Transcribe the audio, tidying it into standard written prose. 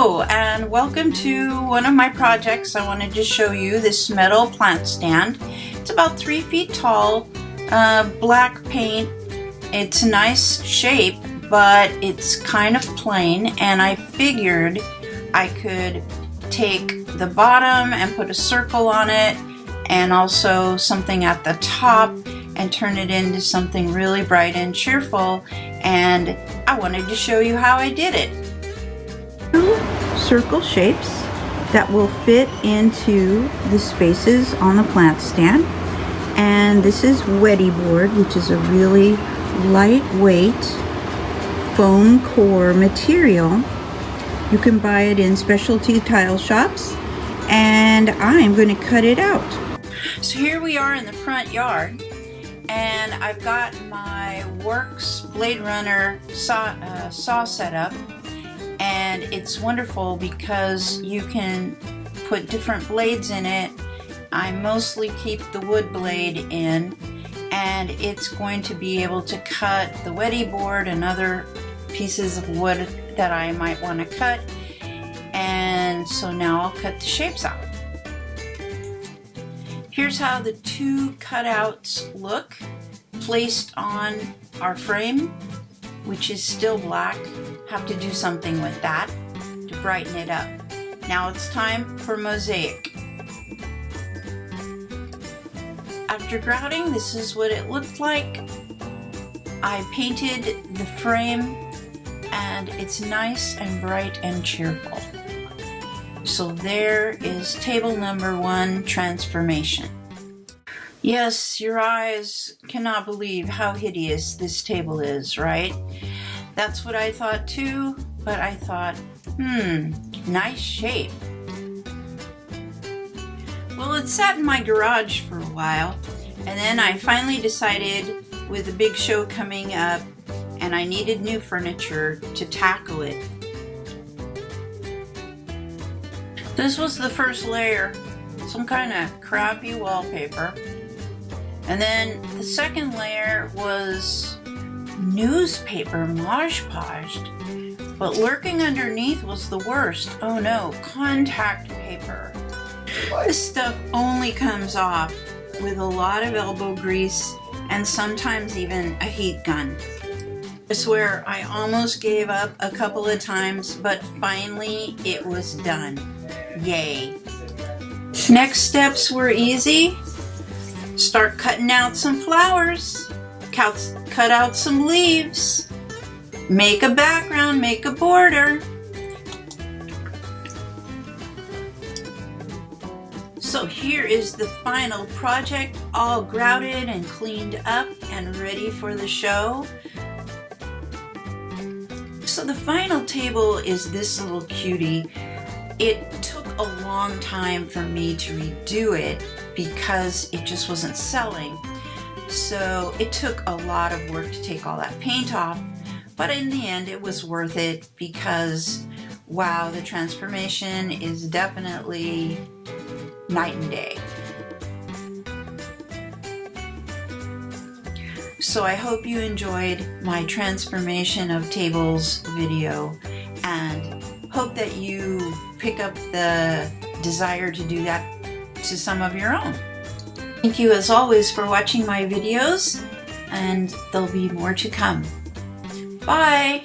Hello and welcome to one of my projects. I wanted to show you this metal plant stand. It's about 3 feet tall, black paint. It's a nice shape, but it's kind of plain, and I figured I could take the bottom and put a circle on it and also something at the top and turn it into something really bright and cheerful, and I wanted to show you how I did it. Two circle shapes that will fit into the spaces on the plant stand, and this is Weddy board, which is a really lightweight foam core material. You can buy it in specialty tile shops, and I'm going to cut it out. So here we are in the front yard, and I've got my Works Blade Runner saw set up, and it's wonderful because you can put different blades in it. I mostly keep the wood blade in, and it's going to be able to cut the Weddy board and other pieces of wood that I might want to cut. And so now I'll cut the shapes out. Here's how the two cutouts look placed on our frame, which is still black. Have to do something with that to brighten it up. Now it's time for mosaic. After grouting, this is what it looked like. I painted the frame, and it's nice and bright and cheerful. So there is table number 1, transformation. Yes, your eyes cannot believe how hideous this table is, right? That's what I thought too, but I thought, nice shape. Well, it sat in my garage for a while, and then I finally decided, with a big show coming up, and I needed new furniture to tackle it. This was the first layer, some kind of crappy wallpaper. And then the second layer was newspaper Mod Podged, but lurking underneath was the worst. Oh no, contact paper. This stuff only comes off with a lot of elbow grease and sometimes even a heat gun. I swear I almost gave up a couple of times, but finally it was done. Yay. Next steps were easy. Start cutting out some flowers, cut out some leaves, make a background, make a border. So here is the final project, all grouted and cleaned up and ready for the show. So the final table is this little cutie. It took a long time for me to redo it because it just wasn't selling. So it took a lot of work to take all that paint off, but in the end it was worth it because, wow, the transformation is definitely night and day. So I hope you enjoyed my transformation of tables video, and hope that you pick up the desire to do that to some of your own. Thank you as always for watching my videos, and there'll be more to come. Bye!